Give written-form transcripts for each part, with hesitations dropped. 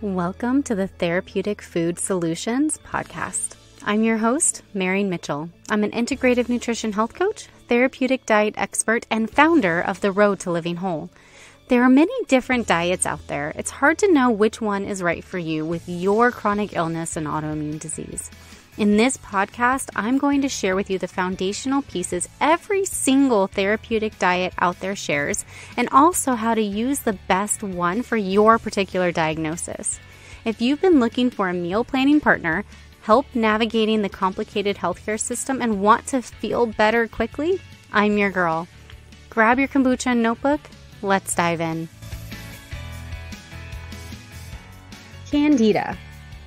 Welcome to the Therapeutic Food Solutions podcast. I'm your host, Marian Mitchell. I'm an integrative nutrition health coach, therapeutic diet expert, and founder of The Road to Living Whole. There are many different diets out there. It's hard to know which one is right for you with your chronic illness and autoimmune disease. In this podcast, I'm going to share with you the foundational pieces every single therapeutic diet out there shares, and also how to use the best one for your particular diagnosis. If you've been looking for a meal planning partner, help navigating the complicated healthcare system, and want to feel better quickly, I'm your girl. Grab your kombucha and notebook. Let's dive in. Candida.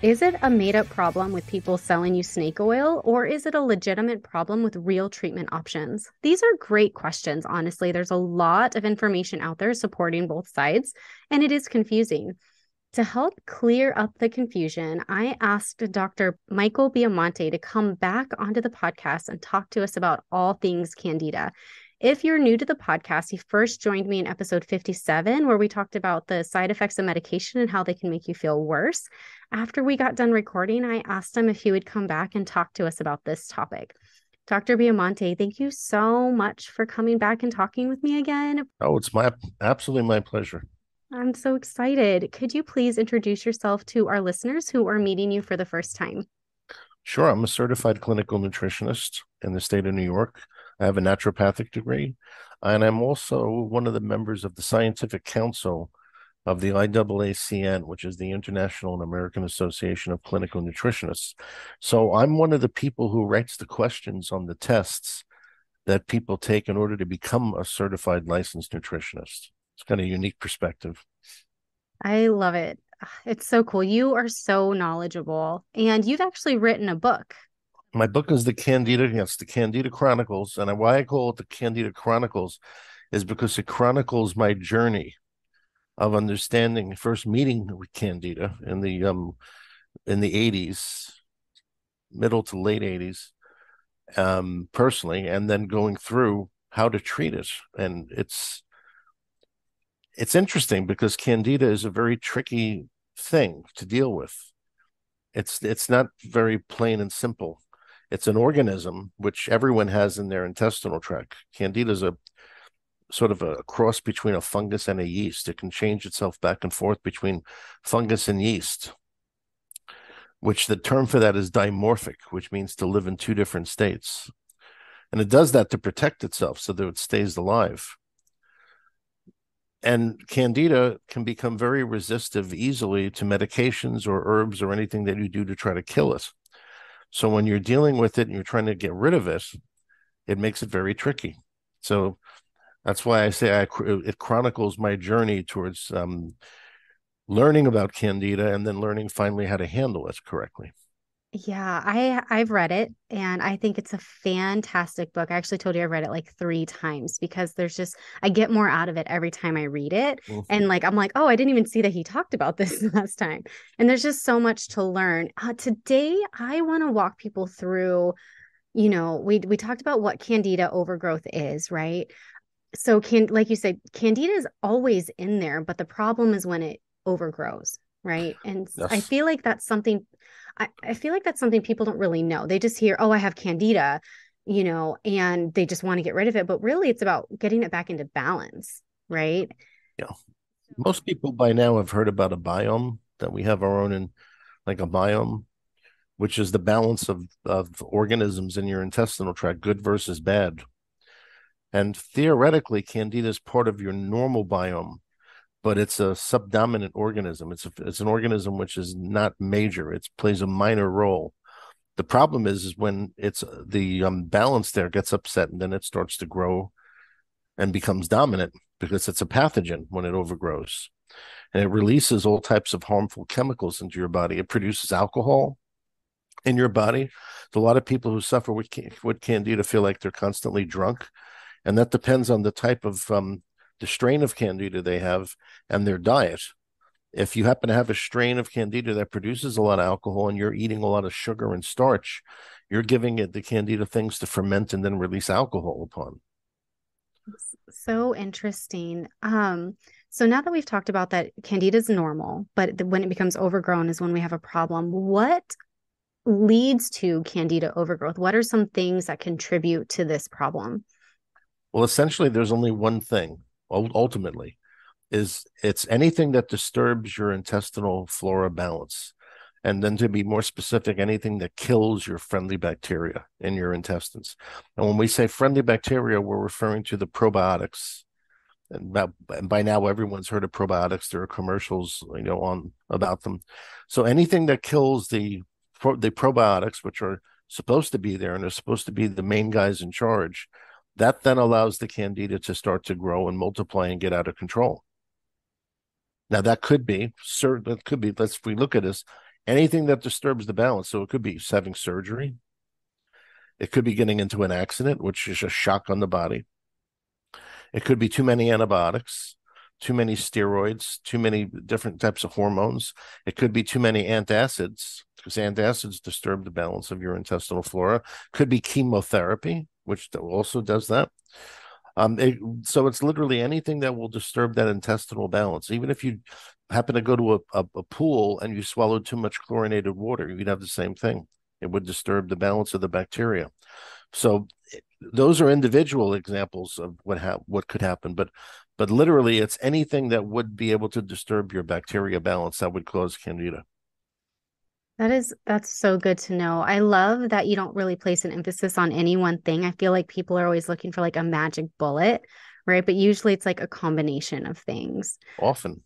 Is it a made-up problem with people selling you snake oil, or is it a legitimate problem with real treatment options? These are great questions, honestly. There's a lot of information out there supporting both sides, and it is confusing. To help clear up the confusion, I asked Dr. Michael Biamonte to come back onto the podcast and talk to us about all things Candida. If you're new to the podcast, he first joined me in episode 57, where we talked about the side effects of medication and how they can make you feel worse. After we got done recording, I asked him if he would come back and talk to us about this topic. Dr. Biamonte, thank you so much for coming back and talking with me again. Oh, it's absolutely my pleasure. I'm so excited. Could you please introduce yourself to our listeners who are meeting you for the first time? Sure. I'm a certified clinical nutritionist in the state of New York. I have a naturopathic degree, and I'm also one of the members of the Scientific Council of the IAACN, which is the International and American Association of Clinical Nutritionists. So I'm one of the people who writes the questions on the tests that people take in order to become a certified licensed nutritionist. It's kind of a unique perspective. I love it. It's so cool. You are so knowledgeable, and you've actually written a book. My book is the Candida Chronicles, and why I call it the Candida Chronicles is because it chronicles my journey of understanding, first meeting with Candida in the 80s, middle to late 80s, personally, and then going through how to treat it. And it's interesting because Candida is a very tricky thing to deal with. It's not very plain and simple. It's an organism which everyone has in their intestinal tract. Candida is a sort of a cross between a fungus and a yeast. It can change itself back and forth between fungus and yeast, which the term for that is dimorphic, which means to live in two different states. And it does that to protect itself so that it stays alive. And Candida can become very resistive easily to medications or herbs or anything that you do to try to kill it. So when you're dealing with it and you're trying to get rid of it, it makes it very tricky. So that's why I say it chronicles my journey towards learning about Candida and then learning finally how to handle it correctly. Yeah, I've read it, and I think it's a fantastic book. I actually told you I read it like 3 times because I get more out of it every time I read it. Mm-hmm. And I'm like, oh, I didn't even see that he talked about this last time. And there's just so much to learn. Today, I want to walk people through, we talked about what Candida overgrowth is, right? So like you said, Candida is always in there, but the problem is when it overgrows, right? And Yes. I feel like that's something people don't really know. They just hear, oh, I have Candida, and they just want to get rid of it. But really, it's about getting it back into balance, right? Yeah. Most people by now have heard about a biome, that we have our own like a biome, which is the balance of organisms in your intestinal tract, good versus bad. And theoretically, Candida is part of your normal biome, but it's a subdominant organism. It's an organism which is not major. It plays a minor role. The problem is when it's the balance there gets upset, and then it starts to grow and becomes dominant because it's a pathogen when it overgrows. And it releases all types of harmful chemicals into your body. It produces alcohol in your body. So a lot of people who suffer with Candida feel like they're constantly drunk. And that depends on the type of the strain of Candida they have and their diet. If you happen to have a strain of Candida that produces a lot of alcohol and you're eating a lot of sugar and starch, you're giving it the Candida things to ferment and then release alcohol upon. So interesting. So now that we've talked about that, Candida is normal, but when it becomes overgrown is when we have a problem. What leads to Candida overgrowth? What are some things that contribute to this problem? Well, essentially, there's only one thing, ultimately, is it's anything that disturbs your intestinal flora balance. And then to be more specific, anything that kills your friendly bacteria in your intestines. And when we say friendly bacteria, we're referring to the probiotics. And by now, everyone's heard of probiotics. There are commercials, on about them. So anything that kills the probiotics, which are supposed to be there and are supposed to be the main guys in charge, that then allows the candida to start to grow and multiply and get out of control. Now, that could be, if we look at this, anything that disturbs the balance. So it could be having surgery. It could be getting into an accident, which is a shock on the body. It could be too many antibiotics, too many steroids, too many different types of hormones. It could be too many antacids, because antacids disturb the balance of your intestinal flora. Could be chemotherapy, which also does that. So it's literally anything that will disturb that intestinal balance. Even if you happen to go to a pool and you swallowed too much chlorinated water, you'd have the same thing. It would disturb the balance of the bacteria. So those are individual examples of what could happen, but literally it's anything that would be able to disturb your bacteria balance that would cause candida. That's so good to know. I love that you don't really place an emphasis on any one thing. I feel like people are always looking for like a magic bullet, right? But usually it's like a combination of things. Often.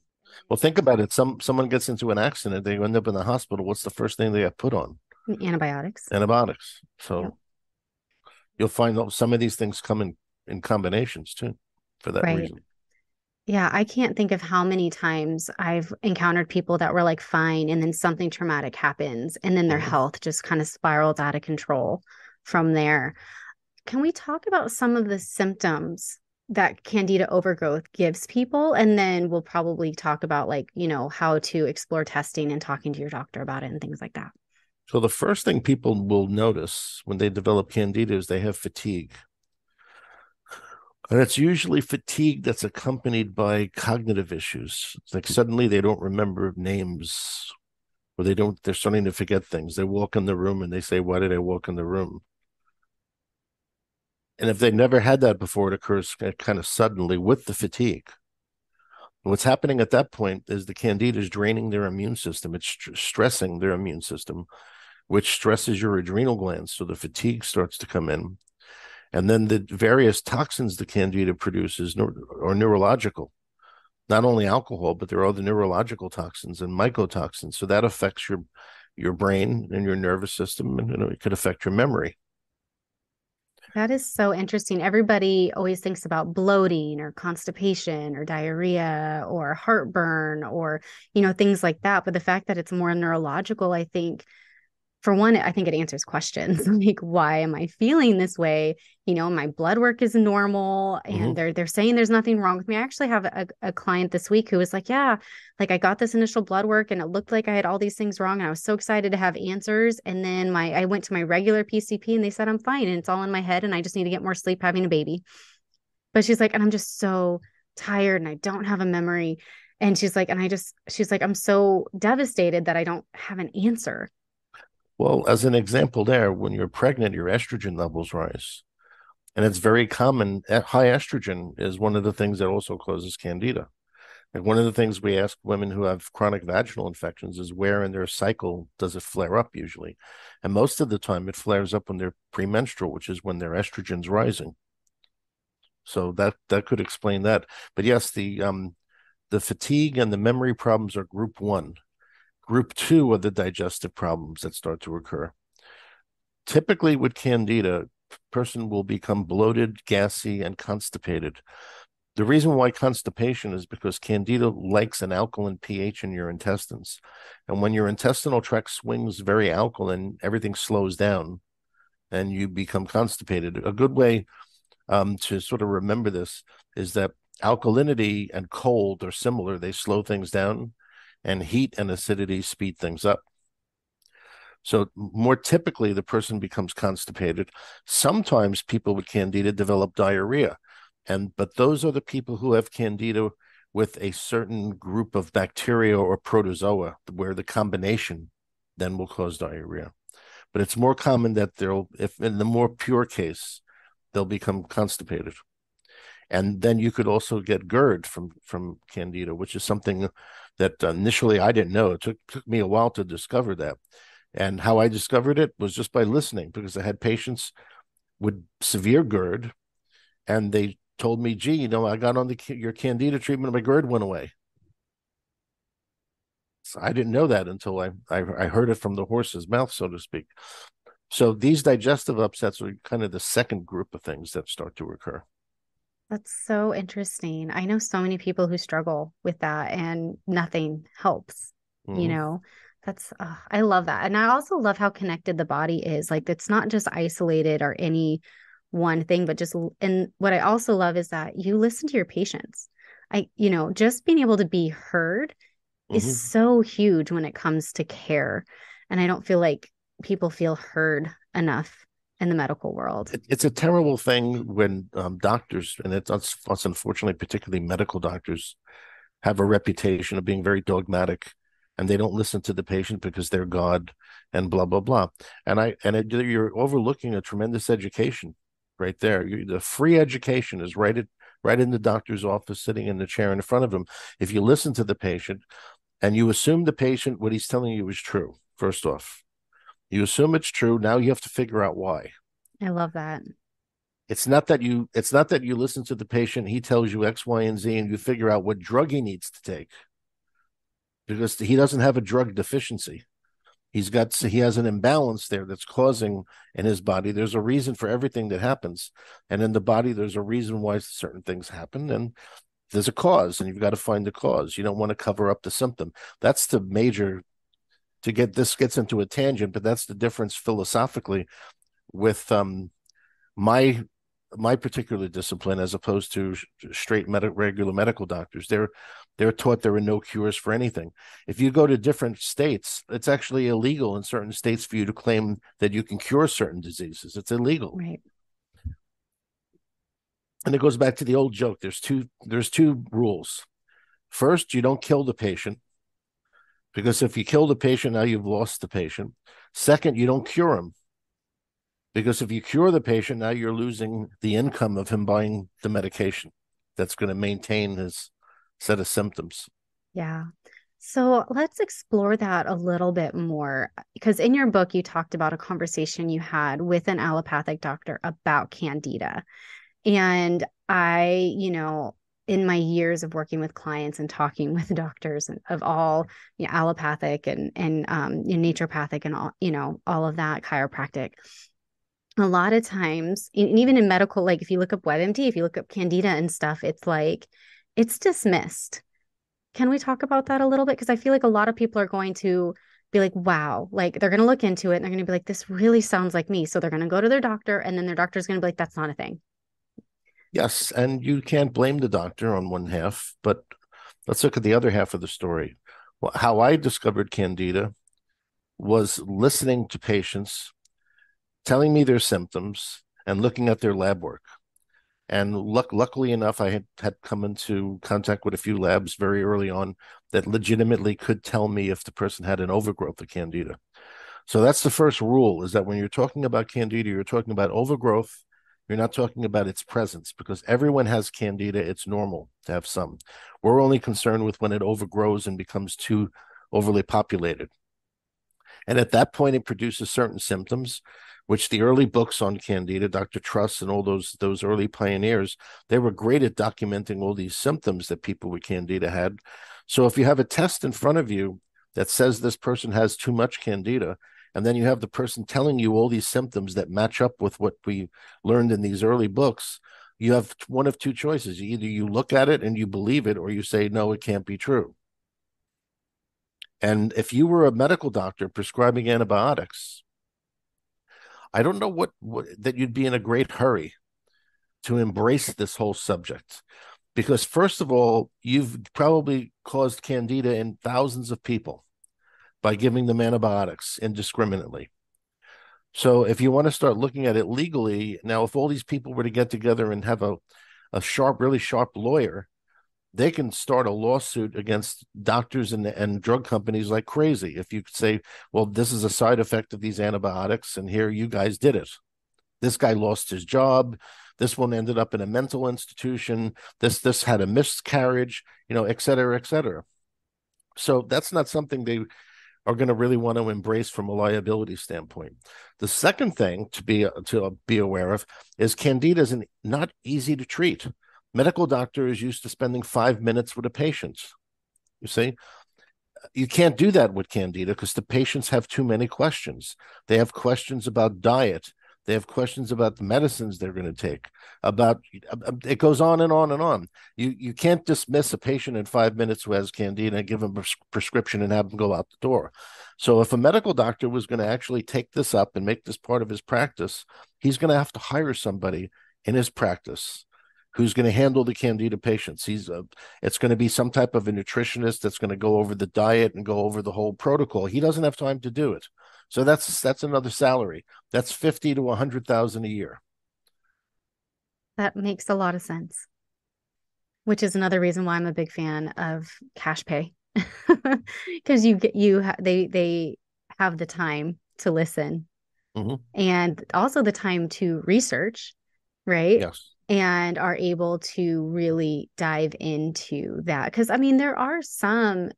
Well, think about it. Someone gets into an accident, they end up in the hospital. What's the first thing they have put on? Antibiotics. Antibiotics. So Yep. you'll find some of these things come in combinations too, for that Right. reason. Yeah, I can't think of how many times I've encountered people that were like fine and then something traumatic happens and then their Mhm. health just kind of spirals out of control from there. Can we talk about some of the symptoms that Candida overgrowth gives people? And then we'll probably talk about like, how to explore testing and talking to your doctor about it and things like that. So the first thing people will notice when they develop candida is they have fatigue. And it's usually fatigue that's accompanied by cognitive issues. It's like suddenly they don't remember names, or they're starting to forget things. They walk in the room and they say, "Why did I walk in the room?" And if they've never had that before, it occurs kind of suddenly with the fatigue. And what's happening at that point is the candida is draining their immune system. It's stressing their immune system, which stresses your adrenal glands. So the fatigue starts to come in. And then the various toxins the candida produces are neurological. Not only alcohol, but there are other neurological toxins and mycotoxins. So that affects your brain and your nervous system, and it could affect your memory. That is so interesting. Everybody always thinks about bloating or constipation or diarrhea or heartburn or, things like that. But the fact that it's more neurological, I think for one, I think it answers questions like, why am I feeling this way? My blood work is normal and Mm-hmm. they're saying there's nothing wrong with me. I actually have a client this week who was like, yeah, like I got this initial blood work and it looked like I had all these things wrong. And I was so excited to have answers. And then I went to my regular PCP and they said, I'm fine. And it's all in my head. And I just need to get more sleep having a baby. But she's like, and I'm just so tired and I don't have a memory. And she's like, I'm so devastated that I don't have an answer. Well, as an example there, when you're pregnant, your estrogen levels rise. And it's very common. High estrogen is one of the things that also causes candida. And one of the things we ask women who have chronic vaginal infections is where in their cycle does it flare up usually? And most of the time it flares up when they're premenstrual, which is when their estrogen's rising. So that could explain that. But yes, the fatigue and the memory problems are group one. Group two are the digestive problems that start to occur. Typically with candida, person will become bloated, gassy, and constipated. The reason why constipation is because candida likes an alkaline pH in your intestines. And when your intestinal tract swings very alkaline, everything slows down and you become constipated. A good way to sort of remember this is that alkalinity and cold are similar. They slow things down, and heat and acidity speed things up. So more typically, the person becomes constipated. Sometimes people with candida develop diarrhea, but those are the people who have candida with a certain group of bacteria or protozoa where the combination then will cause diarrhea. But it's more common that if in the more pure case, they'll become constipated. And then you could also get GERD from Candida, which is something that initially I didn't know. It took me a while to discover that. And how I discovered it was just by listening, because I had patients with severe GERD, and they told me, gee, I got on your Candida treatment, my GERD went away. So I didn't know that until I heard it from the horse's mouth, so to speak. So these digestive upsets are kind of the second group of things that start to occur. That's so interesting. I know so many people who struggle with that and nothing helps, you Mm-hmm. know. I love that. And I also love how connected the body is. Like it's not just isolated or any one thing, but and what I also love is that you listen to your patients. Just being able to be heard is Mm-hmm. so huge when it comes to care. And I don't feel like people feel heard enough in the medical world. It's a terrible thing when doctors, and it's unfortunately particularly medical doctors, have a reputation of being very dogmatic, and they don't listen to the patient because they're God and blah blah blah. You're overlooking a tremendous education right there. The free education is right in the doctor's office, sitting in the chair in front of him. If you listen to the patient and you assume the patient, what he's telling you is true, first off, you assume it's true. Now you have to figure out why. I love that. It's not that you listen to the patient, he tells you X, Y, and Z, and you figure out what drug he needs to take, because he doesn't have a drug deficiency. He has an imbalance there that's causing in his body. There's a reason for everything that happens. And in the body, there's a reason why certain things happen. And there's a cause, and you've got to find the cause. You don't want to cover up the symptom. That's the major this gets into a tangent, but that's the difference philosophically with my my particular discipline as opposed to straight regular medical doctors. They're taught there are no cures for anything. If you go to different states, it's actually illegal in certain states for you to claim that you can cure certain diseases. It's illegal. Right. And it goes back to the old joke. There's two rules. First, you don't kill the patient, because if you kill the patient, now you've lost the patient. Second, you don't cure him, because if you cure the patient, now you're losing the income of him buying the medication that's going to maintain his set of symptoms. Yeah. So let's explore that a little bit more because in your book, you talked about a conversation you had with an allopathic doctor about Candida. And in my years of working with clients and talking with doctors of all, allopathic and naturopathic and all of that chiropractic, a lot of times, and even in medical, like if you look up WebMD, if you look up Candida and stuff, it's like, it's dismissed. Can we talk about that a little bit? Because I feel like a lot of people are going to be like, wow, like they're going to look into it and they're going to be like, this really sounds like me. So they're going to go to their doctor and then their doctor's going to be like, that's not a thing. Yes, and you can't blame the doctor on one half, but let's look at the other half of the story. Well, how I discovered Candida was listening to patients telling me their symptoms and looking at their lab work. And luckily enough, I had come into contact with a few labs very early on that legitimately could tell me if the person had an overgrowth of Candida. So that's the first rule, is that when you're talking about Candida, you're talking about overgrowth. You're not talking about its presence, because everyone has Candida. It's normal to have some. We're only concerned with when it overgrows and becomes too overly populated. And at that point, it produces certain symptoms, which the early books on Candida, Dr. Truss and all those early pioneers, they were great at documenting all these symptoms that people with Candida had. So if you have a test in front of you that says this person has too much Candida, and then you have the person telling you all these symptoms that match up with what we learned in these early books, you have one of two choices. Either you look at it and you believe it, or you say, no, it can't be true. And if you were a medical doctor prescribing antibiotics, I don't know what that you'd be in a great hurry to embrace this whole subject. Because first of all, you've probably caused Candida in thousands of people by giving them antibiotics indiscriminately. So if you want to start looking at it legally, now if all these people were to get together and have a really sharp lawyer they can start a lawsuit against doctors and drug companies like crazy. If you say, well, this is a side effect of these antibiotics, and here you guys did it. This guy lost his job. This one ended up in a mental institution. This had a miscarriage, et cetera, et cetera. So that's not something they are going to really want to embrace from a liability standpoint. The second thing to be aware of is Candida is not easy to treat. Medical doctor is used to spending 5 minutes with a patient. You see, you can't do that with Candida because the patients have too many questions. They have questions about diet. They have questions about the medicines they're going to take. It goes on and on and on. You can't dismiss a patient in 5 minutes who has Candida and give him a prescription and have him go out the door. So if a medical doctor was going to actually take this up and make this part of his practice, he's going to have to hire somebody in his practice who's going to handle the Candida patients. It's going to be some type of a nutritionist that's going to go over the diet and go over the whole protocol. He doesn't have time to do it. So that's another salary. That's 50 to 100,000 a year. That makes a lot of sense, which is another reason why I'm a big fan of cash pay, because they have the time to listen, and also the time to research, right? Yes. And are able to really dive into that. Because I mean, there are some,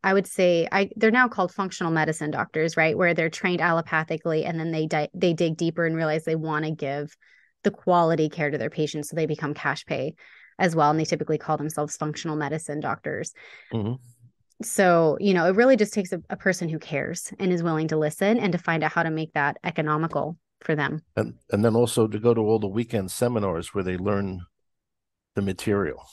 I would say they're now called functional medicine doctors, right? Where they're trained allopathically, and then they dig deeper and realize they want to give the quality care to their patients. So they become cash pay as well. And they typically call themselves functional medicine doctors. So, it really just takes a person who cares and is willing to listen and to find out how to make that economical for them. And then also to go to all the weekend seminars where they learn the material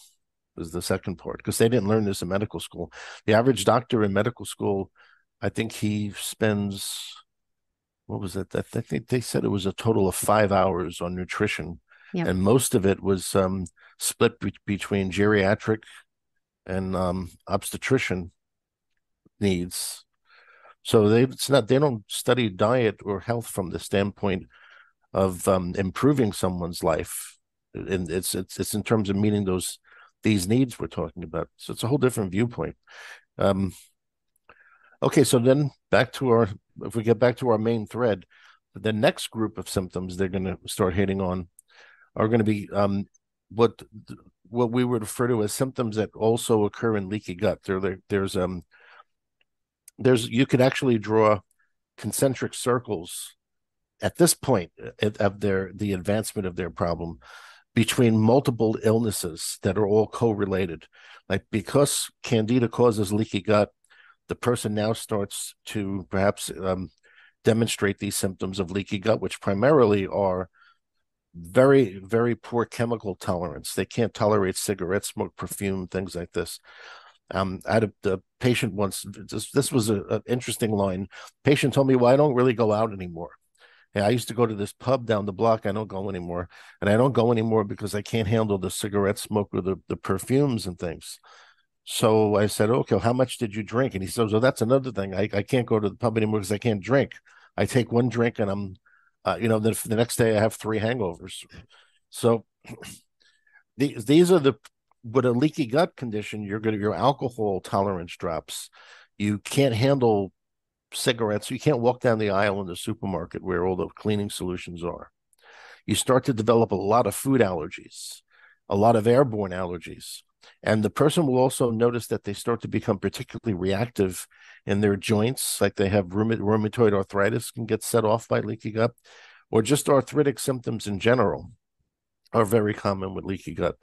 is the second part, because they didn't learn this in medical school. The average doctor in medical school, I think he spends, what was it? I think they said it was a total of 5 hours on nutrition. Yep. And most of it was split between geriatric and obstetrician needs. So they don't study diet or health from the standpoint of improving someone's life. And it's in terms of meeting these needs we're talking about. So it's a whole different viewpoint. Okay, so then if we get back to our main thread, the next group of symptoms they're going to start hitting on are going to be what we would refer to as symptoms that also occur in leaky gut. You could actually draw concentric circles at this point of the advancement of their problem between multiple illnesses that are all correlated. Like, because Candida causes leaky gut, the person now starts to perhaps demonstrate these symptoms of leaky gut, which primarily are very, very poor chemical tolerance. They can't tolerate cigarette smoke, perfume, things like this. I had a patient once, this was an interesting line. Patient told me, well, I don't really go out anymore. I used to go to this pub down the block. I don't go anymore. And I don't go anymore because I can't handle the cigarette smoke or the perfumes and things. So I said, okay, how much did you drink? And he says, well, that's another thing. I can't go to the pub anymore because I can't drink. I take one drink and I'm, the next day I have 3 hangovers. So these are with a leaky gut condition, your alcohol tolerance drops. You can't handle cigarettes. You can't walk down the aisle in the supermarket where all the cleaning solutions are. You start to develop a lot of food allergies, a lot of airborne allergies. And the person will also notice that they start to become particularly reactive in their joints, like they have rheumatoid arthritis can get set off by leaky gut, or just arthritic symptoms in general are very common with leaky gut.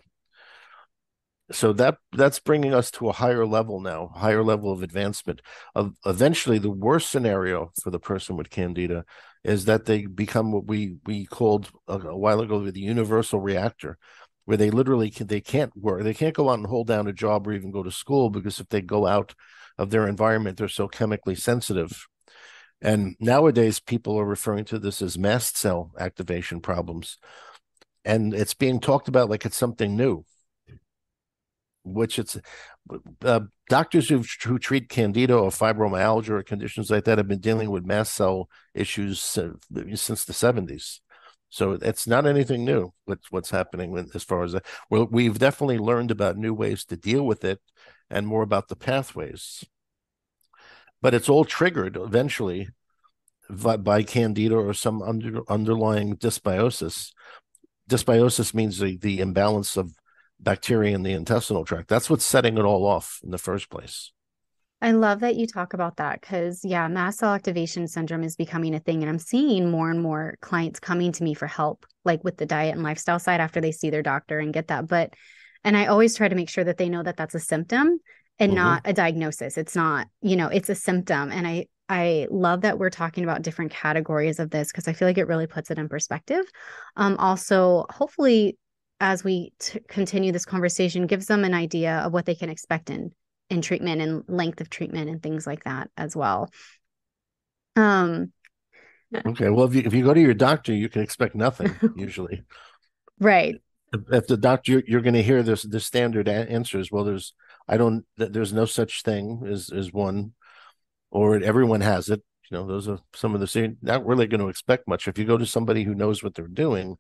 So that's bringing us to a higher level now, higher level of advancement. Eventually, the worst scenario for the person with Candida is that they become what we called a while ago the universal reactor, where they can't work, they can't go out and hold down a job or even go to school, because if they go out of their environment, they're so chemically sensitive. And nowadays, people are referring to this as mast cell activation problems, and it's being talked about like it's something new. Which it's doctors who treat Candida or fibromyalgia or conditions like that have been dealing with mast cell issues since the 70s. So it's not anything new. What's happening as far as that. Well, we've definitely learned about new ways to deal with it, and more about the pathways. But it's all triggered eventually by Candida or some underlying dysbiosis. Dysbiosis means the imbalance of bacteria in the intestinal tract. That's what's setting it all off in the first place. I love that you talk about that because, yeah, mast cell activation syndrome is becoming a thing. And I'm seeing more and more clients coming to me for help, like with the diet and lifestyle side after they see their doctor and get that. And I always try to make sure that they know that that's a symptom and Mm-hmm. not a diagnosis. It's not, it's a symptom. And I love that we're talking about different categories of this because I feel like it really puts it in perspective. Also, hopefully, as we continue this conversation, gives them an idea of what they can expect in treatment and length of treatment and things like that as well. Um, Okay. Well, if you go to your doctor, you can expect nothing usually. right. If the doctor, you're going to hear the standard answers. Well, there's no such thing as one, or everyone has it. Those are some of the same. Not really going to expect much. If you go to somebody who knows what they're doing,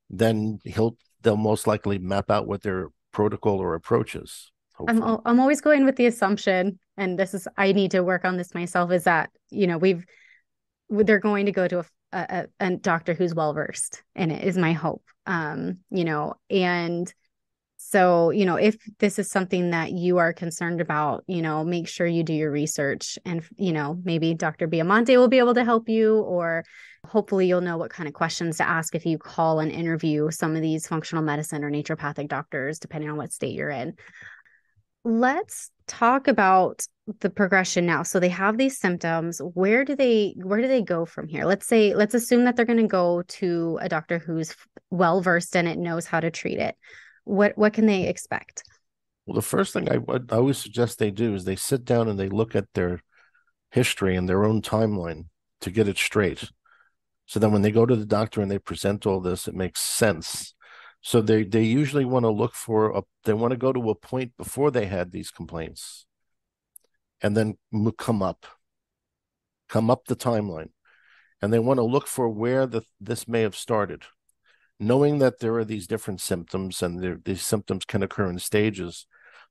then they'll most likely map out what their protocol or approach is. Hopefully. I'm always going with the assumption, and I need to work on this myself, is that, they're going to go to a doctor who's well versed in it is my hope. And so, if this is something that you are concerned about, make sure you do your research and, maybe Dr. Biamonte will be able to help you, or hopefully you'll know what kind of questions to ask if you call and interview some of these functional medicine or naturopathic doctors, depending on what state you're in. Let's talk about the progression now. So they have these symptoms. Where do they go from here? Let's assume that they're going to go to a doctor who's well versed in it, knows how to treat it. What can they expect? Well, the first thing I would always suggest they do is they sit down and they look at their history and their own timeline to get it straight. So then when they go to the doctor and they present all this, it makes sense. So they usually want to they want to go to a point before they had these complaints and then come up the timeline. And they want to look for where this may have started, knowing that there are these different symptoms and these symptoms can occur in stages.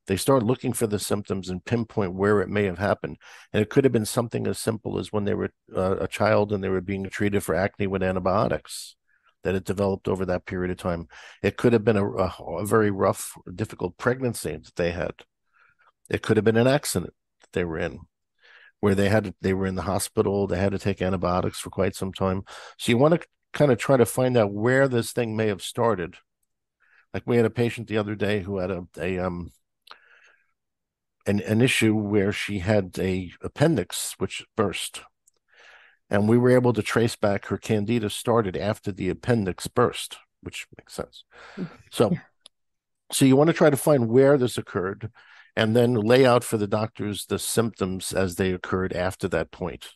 They start looking for the symptoms and pinpoint where it may have happened. And it could have been something as simple as when they were a child and they were being treated for acne with antibiotics that it developed over that period of time. It could have been a very rough, difficult pregnancy that they had. It could have been an accident that they were in, where they were in the hospital, they had to take antibiotics for quite some time. So you want to kind of try to find out where this thing may have started. Like we had a patient the other day who had an issue where she had a appendix which burst, and we were able to trace back her candida started after the appendix burst, which makes sense. So, Yeah. so you want to try to find where this occurred, and then lay out for the doctors the symptoms as they occurred after that point.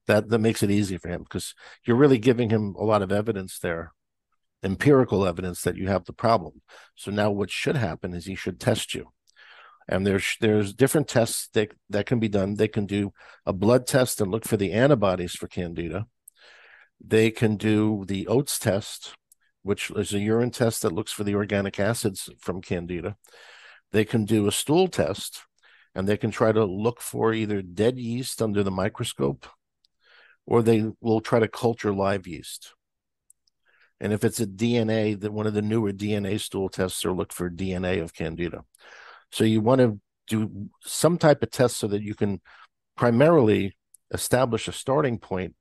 That makes it easy for him because you're really giving him a lot of evidence there, empirical evidence that you have the problem. So now what should happen is he should test you. And there's different tests that can be done. They can do a blood test and look for the antibodies for Candida. They can do the oats test, which is a urine test that looks for the organic acids from Candida. They can do a stool test, and they can try to look for either dead yeast under the microscope, or they will try to culture live yeast. And if it's a DNA, that one of the newer DNA stool tests are look for DNA of Candida. So you want to do some type of test so that you can primarily establish a starting point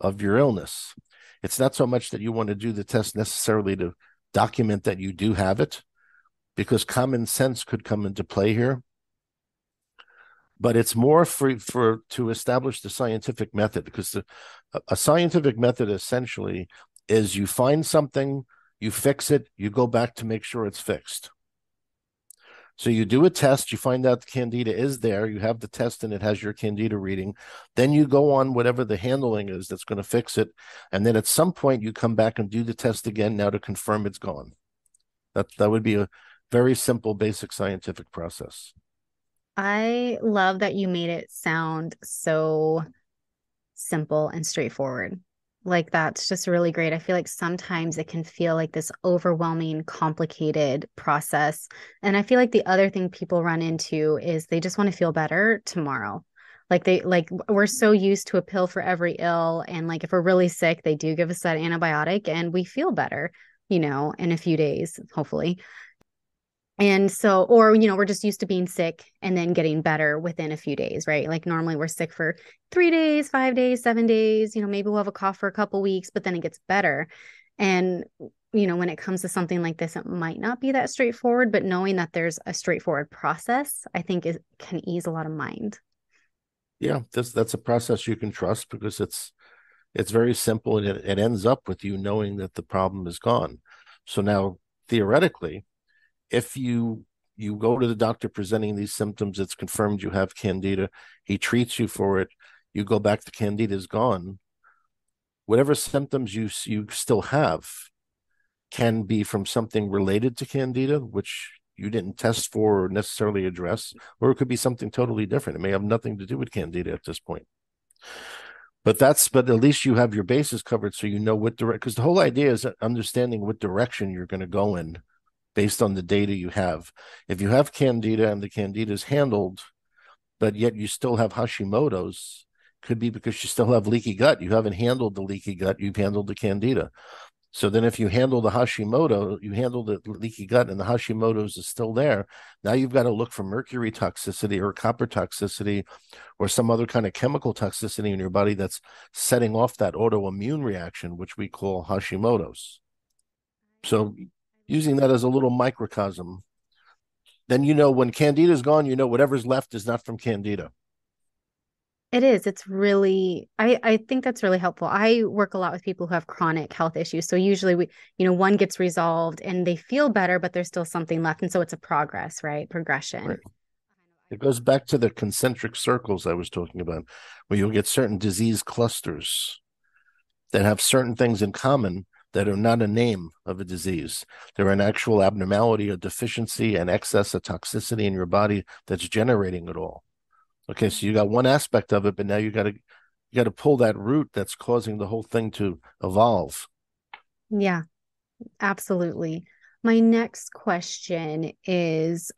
of your illness. It's not so much that you want to do the test necessarily to document that you do have it, because common sense could come into play here. But it's more to establish the scientific method, because a scientific method essentially is you find something, you fix it, you go back to make sure it's fixed. So you do a test, you find out the Candida is there, you have the test and it has your Candida reading. Then you go on whatever the handling is that's going to fix it. And then at some point you come back and do the test again now to confirm it's gone. That would be a very simple, basic scientific process. I love that you made it sound so simple and straightforward. Like, that's just really great. I feel like sometimes it can feel like this overwhelming, complicated process. And I feel like the other thing people run into is they just want to feel better tomorrow. Like we're so used to a pill for every ill. And like if we're really sick, they do give us that antibiotic and we feel better, in a few days, hopefully. And so, or, we're just used to being sick and then getting better within a few days, right? Like normally we're sick for 3 days, 5 days, 7 days, maybe we'll have a cough for a couple weeks, but then it gets better. And, when it comes to something like this, it might not be that straightforward, but knowing that there's a straightforward process, I think can ease a lot of mind. Yeah, that's a process you can trust because it's very simple and it ends up with you knowing that the problem is gone. So now theoretically, if you go to the doctor presenting these symptoms, it's confirmed you have Candida, he treats you for it, you go back, the Candida is gone. Whatever symptoms you still have can be from something related to Candida, which you didn't test for or necessarily address, or it could be something totally different. It may have nothing to do with Candida at this point. But at least you have your bases covered, so you know what direct. Because the whole idea is understanding what direction you're going to go in based on the data you have. If you have Candida and the Candida is handled, but yet you still have Hashimoto's, could be because you still have leaky gut. You haven't handled the leaky gut. You've handled the Candida. So then if you handle the Hashimoto, you handle the leaky gut and the Hashimoto's is still there. Now you've got to look for mercury toxicity or copper toxicity or some other kind of chemical toxicity in your body that's setting off that autoimmune reaction, which we call Hashimoto's. So using that as a little microcosm, then when Candida is gone, whatever's left is not from Candida. It is. It's really, I think that's really helpful. I work a lot with people who have chronic health issues. So usually one gets resolved and they feel better, but there's still something left. And so it's a progress, right? Progression. Right. It goes back to the concentric circles I was talking about, where you'll get certain disease clusters that have certain things in common that are not a name of a disease. They're an actual abnormality, a deficiency, an excess of toxicity in your body that's generating it all. Okay, so you got one aspect of it, but now you got to pull that root that's causing the whole thing to evolve. Yeah, absolutely. My next question is,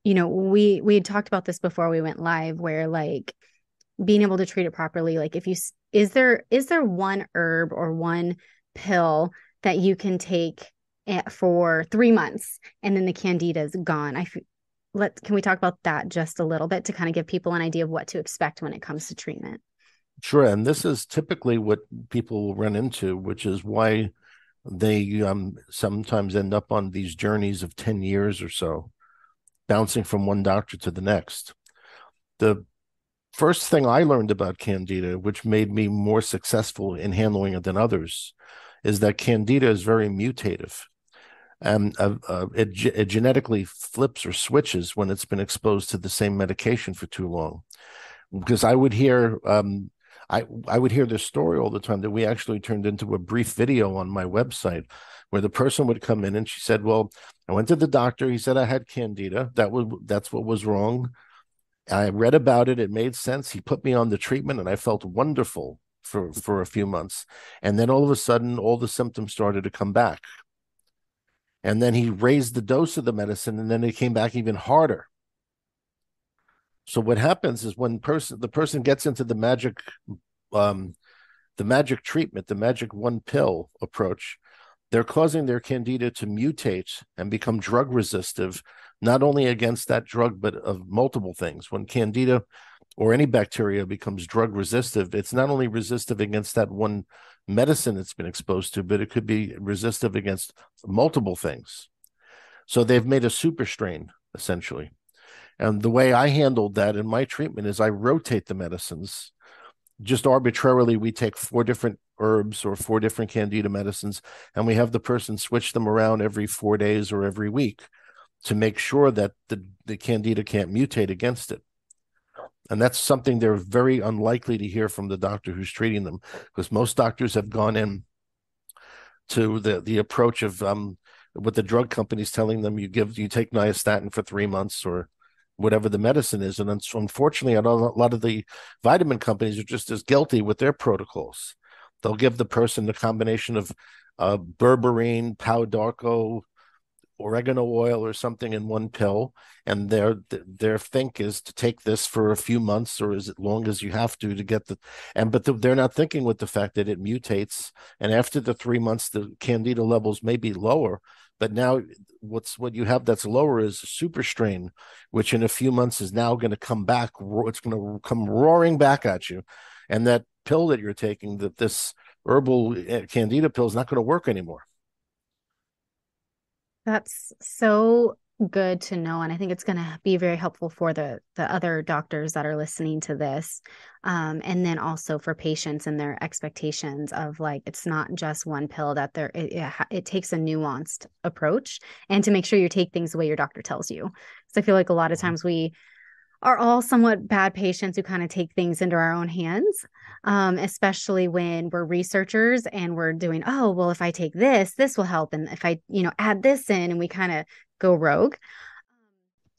we had talked about this before we went live, where like being able to treat it properly, like is there one herb or one pill that you can take for 3 months and then the Candida is gone? Can we talk about that just a little bit to kind of give people an idea of what to expect when it comes to treatment? Sure, and this is typically what people will run into, which is why they sometimes end up on these journeys of 10 years or so, bouncing from one doctor to the next. The first thing I learned about Candida, which made me more successful in handling it than others, is that Candida is very mutative. And it genetically flips or switches when it's been exposed to the same medication for too long. Because I would hear I would hear this story all the time that we actually turned into a brief video on my website where the person would come in and she said, well, I went to the doctor. He said I had Candida. That's what was wrong. I read about it. It made sense. He put me on the treatment and I felt wonderful for a few months. And then all of a sudden, all the symptoms started to come back. And then he raised the dose of the medicine and then it came back even harder. So what happens is when the person gets into the magic treatment, the magic one pill approach, they're causing their Candida to mutate and become drug resistive, not only against that drug, but of multiple things. When Candida or any bacteria becomes drug resistive, it's not only resistive against that one medicine it's been exposed to, but it could be resistive against multiple things. So they've made a super strain, essentially. And the way I handled that in my treatment is I rotate the medicines. Just arbitrarily, we take 4 different herbs or 4 different Candida medicines, and we have the person switch them around every 4 days or every week to make sure that the Candida can't mutate against it. And that's something they're very unlikely to hear from the doctor who's treating them, because most doctors have gone in to the approach of what the drug company's telling them. You take nystatin for 3 months or whatever the medicine is. And unfortunately, a lot of the vitamin companies are just as guilty with their protocols. They'll give the person the combination of berberine, pau d'arco, oregano oil or something in one pill, and their think is to take this for a few months or as long as you have to get they're not thinking with the fact that it mutates, and after the 3 months the candida levels may be lower, but now what you have that's lower is a super strain, which in a few months is now going to come back. It's going to come roaring back at you, and that pill that you're taking, that this herbal candida pill, is not going to work anymore. That's so good to know. And I think it's going to be very helpful for the other doctors that are listening to this. And then also for patients and their expectations of like, it's not just one pill, that it takes a nuanced approach, and to make sure you take things the way your doctor tells you. So I feel like a lot of times we are all somewhat bad patients who kind of take things into our own hands, especially when we're researchers and we're doing, oh, well, if I take this, this will help. And if I, add this in, and we kind of go rogue.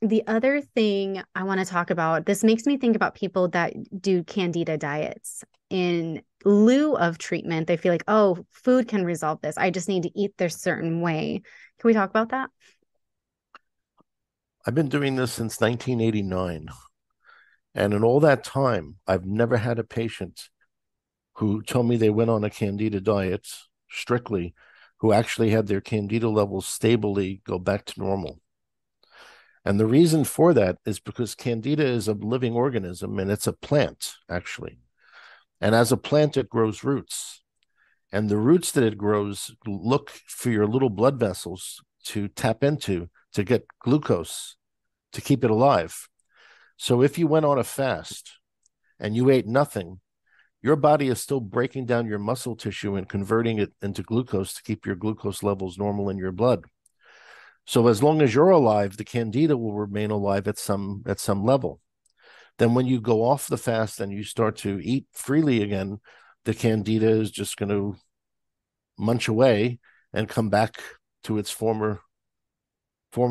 The other thing I want to talk about, this makes me think about people that do candida diets in lieu of treatment. They feel like, oh, food can resolve this. I just need to eat this certain way. Can we talk about that? I've been doing this since 1989. And in all that time, I've never had a patient who told me they went on a candida diet strictly, who actually had their candida levels stably go back to normal. And the reason for that is because candida is a living organism, and it's a plant, actually. And as a plant, it grows roots. And the roots that it grows look for your little blood vessels to tap into to get glucose to keep it alive. So if you went on a fast and you ate nothing, your body is still breaking down your muscle tissue and converting it into glucose to keep your glucose levels normal in your blood. So as long as you're alive, the candida will remain alive at some level. Then when you go off the fast and you start to eat freely again, the candida is just going to munch away and come back to its former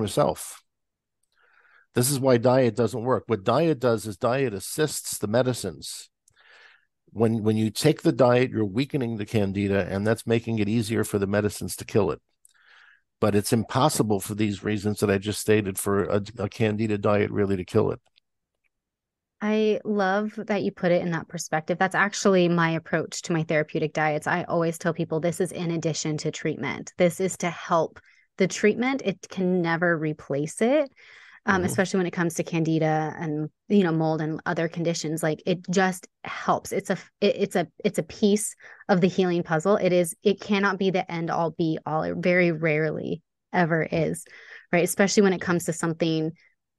self. This is why diet doesn't work. What diet does is diet assists the medicines. When you take the diet, you're weakening the candida, and that's making it easier for the medicines to kill it. But it's impossible for these reasons that I just stated for a candida diet really to kill it. I love that you put it in that perspective. That's actually my approach to my therapeutic diets. I always tell people this is in addition to treatment. This is to help the treatment. It can never replace it. Especially when it comes to candida and mold and other conditions. Like, it just helps. It's a piece of the healing puzzle. It cannot be the end all be all. It very rarely ever is, right? Especially when it comes to something,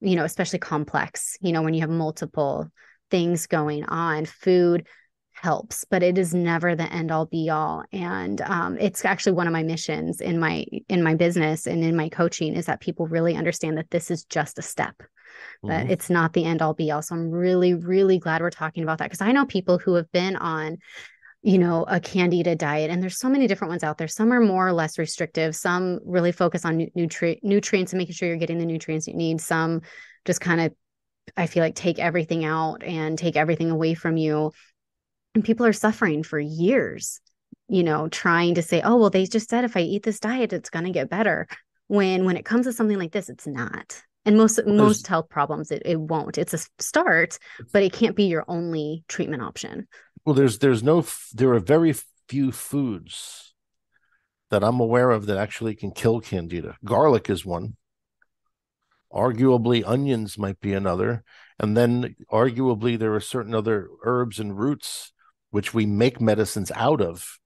especially complex, when you have multiple things going on. Food helps, but it is never the end all be all. And it's actually one of my missions in my business and in my coaching, is that people really understand that this is just a step, that it's not the end all be all. So I'm really, really glad we're talking about that, because I know people who have been on a candida diet, and there's so many different ones out there. Some are more or less restrictive. Some really focus on nutrients and making sure you're getting the nutrients you need. Some just kind of, I feel like, take everything out and take everything away from you. And people are suffering for years, trying to say, oh, well, they just said if I eat this diet, it's going to get better. When it comes to something like this, it's not. And most health problems, it won't. It's a start, but it can't be your only treatment option. Well, there are very few foods that I'm aware of that actually can kill candida. Garlic is one. Arguably, onions might be another. And then arguably, there are certain other herbs and roots which we make medicines out of,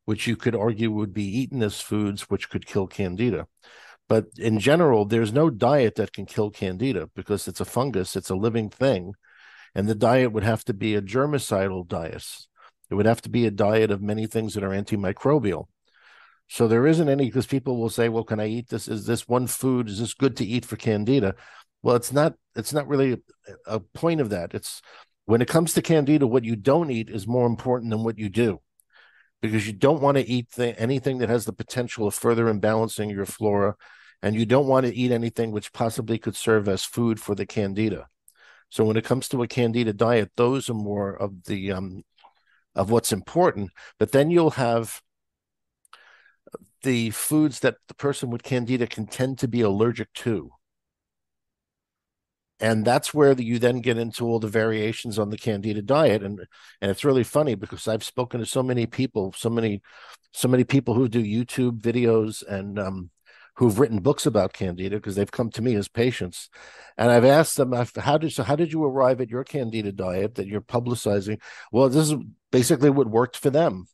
which you could argue would be eaten as foods, which could kill candida. But in general, there's no diet that can kill candida, because it's a fungus, it's a living thing. And the diet would have to be a germicidal diet. It would have to be a diet of many things that are antimicrobial. So there isn't any, because people will say, well, can I eat this? Is this one food? Is this good to eat for candida? Well, it's not really a point of that. It's, when it comes to candida, what you don't eat is more important than what you do, because you don't want to eat anything that has the potential of further imbalancing your flora, and you don't want to eat anything which possibly could serve as food for the candida. So when it comes to a candida diet, those are more of the of what's important, but then you'll have the foods that the person with candida can tend to be allergic to. And that's where you then get into all the variations on the candida diet. And it's really funny because I've spoken to so many people, so many people who do YouTube videos and who've written books about candida because they've come to me as patients. And I've asked them, how did you arrive at your candida diet that you're publicizing? Well, this is basically what worked for them.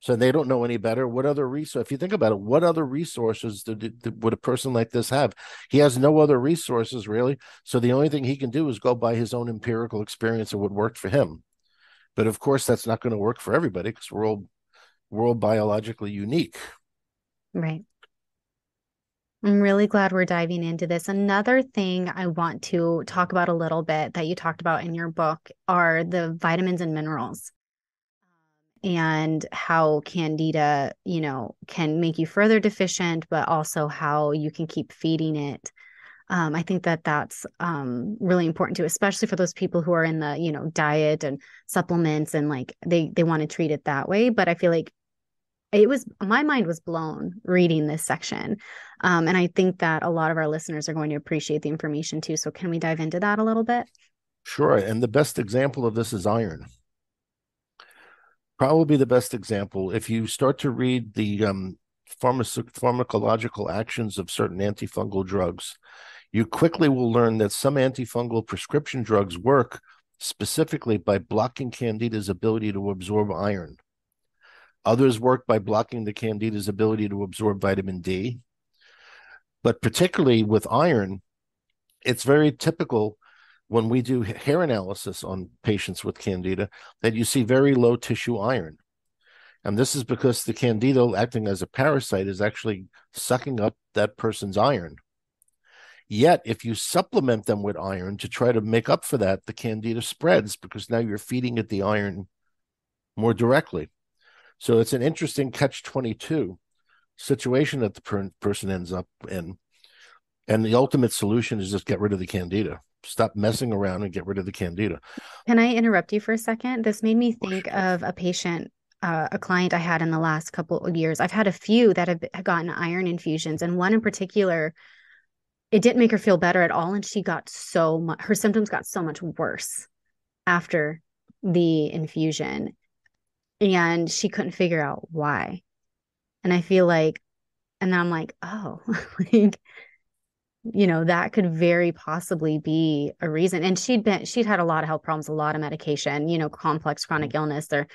So they don't know any better. What other resource? If you think about it, what other resources would a person like this have? He has no other resources really. So the only thing he can do is go by his own empirical experience of what worked for him. But of course, that's not going to work for everybody because we're all biologically unique. Right. I'm really glad we're diving into this. Another thing I want to talk about a little bit that you talked about in your book are the vitamins and minerals, and how candida, can make you further deficient, but also how you can keep feeding it. I think that that's really important too, especially for those people who are in the, diet and supplements and like they want to treat it that way. But I feel like my mind was blown reading this section. And I think that a lot of our listeners are going to appreciate the information too. So can we dive into that a little bit? Sure. And the best example of this is iron. Probably the best example. If you start to read the pharmacological actions of certain antifungal drugs, you quickly will learn that some antifungal prescription drugs work specifically by blocking candida's ability to absorb iron. Others work by blocking the candida's ability to absorb vitamin D. But particularly with iron, it's very typical when we do hair analysis on patients with candida that you see very low tissue iron. And this is because the candida, acting as a parasite, is actually sucking up that person's iron. Yet, if you supplement them with iron to try to make up for that, the candida spreads because now you're feeding it the iron more directly. So it's an interesting catch-22 situation that the person ends up in. And the ultimate solution is just get rid of the candida. Stop messing around and get rid of the candida. Can I interrupt you for a second? This made me think of a patient, a client I had in the last couple of years. I've had a few that have gotten iron infusions, and one in particular, it didn't make her feel better at all. And she got her symptoms got so much worse after the infusion. And she couldn't figure out why. And I feel like, and I'm like, oh, like, that could very possibly be a reason. And she'd had a lot of health problems, a lot of medication, complex chronic illness there.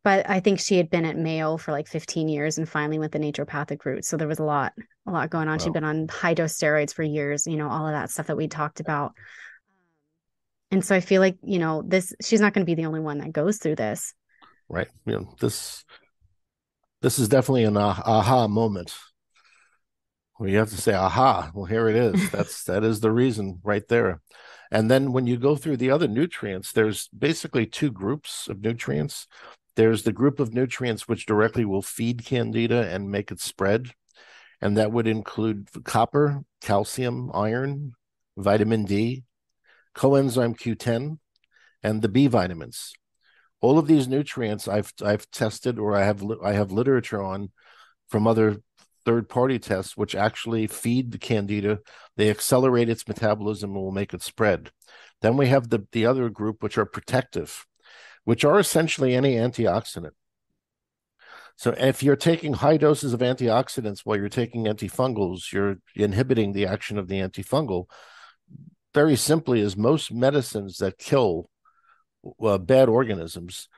But I think she had been at Mayo for like 15 years and finally went the naturopathic route. So there was a lot going on. Wow. She'd been on high dose steroids for years, all of that stuff that we talked about. And so I feel like, she's not going to be the only one that goes through this. Right. This is definitely an aha moment. Well, you have to say, aha, well, here it is. That is the reason right there. And then when you go through the other nutrients, there's basically two groups of nutrients. There's the group of nutrients which directly will feed candida and make it spread. And that would include copper, calcium, iron, vitamin D, coenzyme Q10, and the B vitamins. All of these nutrients I've tested, or I have literature on from other third-party tests, which actually feed the candida. They accelerate its metabolism and will make it spread. Then we have the other group, which are protective, which are essentially any antioxidant. So if you're taking high doses of antioxidants while you're taking antifungals, you're inhibiting the action of the antifungal. Very simply, as most medicines that kill bad organisms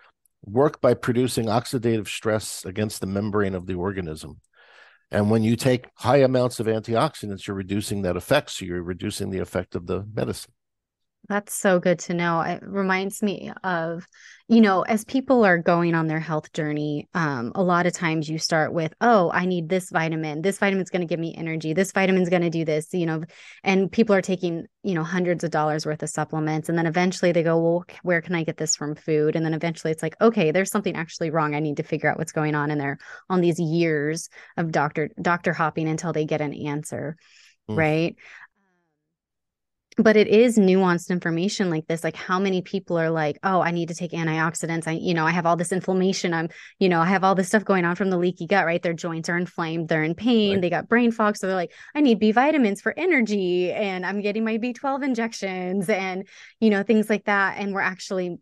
work by producing oxidative stress against the membrane of the organism. And when you take high amounts of antioxidants, you're reducing that effect. So you're reducing the effect of the medicine. That's so good to know. It reminds me of, as people are going on their health journey, a lot of times you start with, oh, I need this vitamin. This vitamin's going to give me energy. This vitamin's going to do this, and people are taking, hundreds of dollars worth of supplements. And then eventually they go, well, where can I get this from food? And then eventually it's like, okay, there's something actually wrong. I need to figure out what's going on. And they're on these years of doctor hopping until they get an answer. Right. But it is nuanced information like this. Like how many people are like, oh, I need to take antioxidants. I have all this inflammation. I have all this stuff going on from the leaky gut, right? Their joints are inflamed. They're in pain. Right. They got brain fog. So they're like, I need B vitamins for energy and I'm getting my B12 injections and, things like that. And we're actually,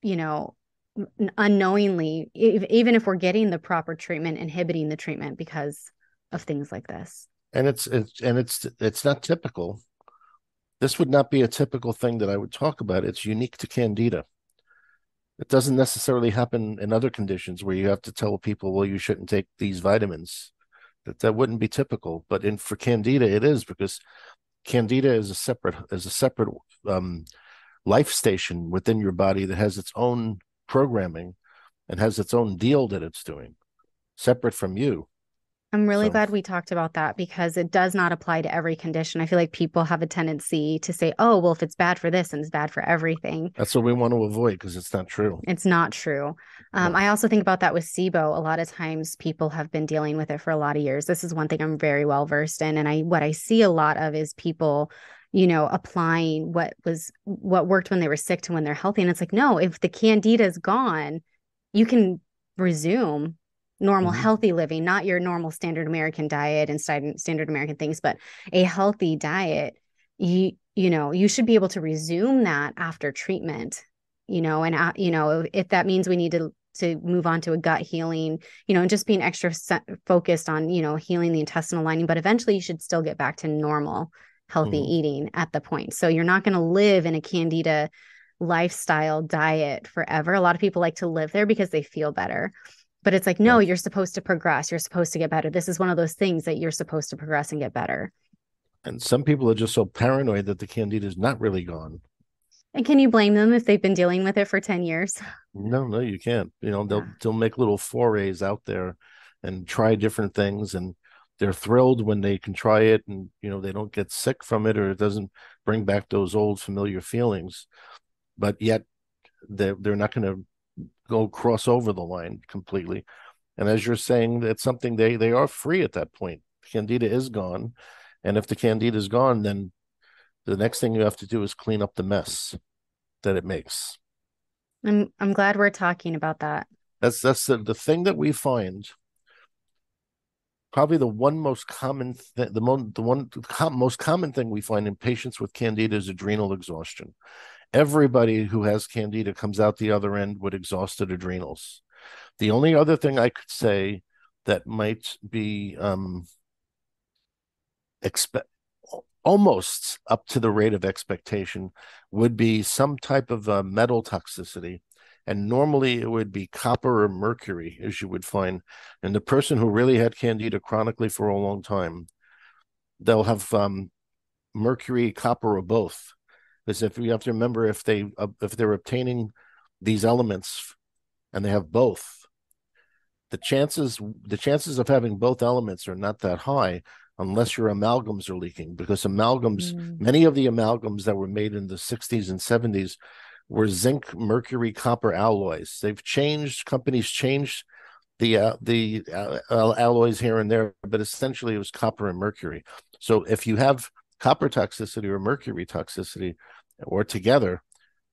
you know, unknowingly, even if we're getting the proper treatment, inhibiting the treatment because of things like this. And it's not typical. This would not be a typical thing that I would talk about. It's unique to Candida. It doesn't necessarily happen in other conditions where you have to tell people, well, you shouldn't take these vitamins. That wouldn't be typical. But for Candida, it is, because Candida is a separate life station within your body that has its own programming and has its own deal that it's doing, separate from you. I'm really So glad we talked about that because it does not apply to every condition. I feel like people have a tendency to say, oh, well, if it's bad for this and it's bad for everything, that's what we want to avoid, because it's not true. it's not true. No. I also think about that with SIBO. A lot of times people have been dealing with it for a lot of years. This is one thing I'm very well versed in. And what I see a lot of is people, applying what worked when they were sick to when they're healthy. And it's like, no, if the candida is gone, you can resume normal, Mm-hmm. healthy living, not your normal standard American diet and standard American things, but a healthy diet. You should be able to resume that after treatment, if that means we need to move on to a gut healing, and just being extra focused on, healing the intestinal lining, but eventually you should still get back to normal, healthy Mm-hmm. eating at the point. So you're not going to live in a candida lifestyle diet forever. A lot of people like to live there because they feel better. But it's like, no, Right. you're supposed to progress. You're supposed to get better. This is one of those things that you're supposed to progress and get better. And some people are just so paranoid that the Candida is not really gone. And can you blame them if they've been dealing with it for 10 years? No, no, you can't. Yeah. They'll make little forays out there and try different things, and they're thrilled when they can try it, and they don't get sick from it, or it doesn't bring back those old familiar feelings. But yet they're not going to go cross over the line completely. And as you're saying, it's something they are free at that point. Candida is gone, and if the Candida is gone, then the next thing you have to do is clean up the mess that it makes. I'm glad we're talking about that. That's the thing that we find. Probably the one most common most common thing we find in patients with Candida is adrenal exhaustion. Everybody who has Candida comes out the other end with exhausted adrenals. The only other thing I could say that might be expect almost up to the rate of expectation would be some type of metal toxicity. And normally it would be copper or mercury, as you would find. And the person who really had Candida chronically for a long time, they'll have mercury, copper, or both. Because if you have to remember, if they're obtaining these elements and they have both, the chances of having both elements are not that high unless your amalgams are leaking, because Mm. many of the amalgams that were made in the 60s and 70s were zinc, mercury, copper alloys. Companies changed the alloys here and there, but essentially it was copper and mercury. So if you have copper toxicity or mercury toxicity, or together,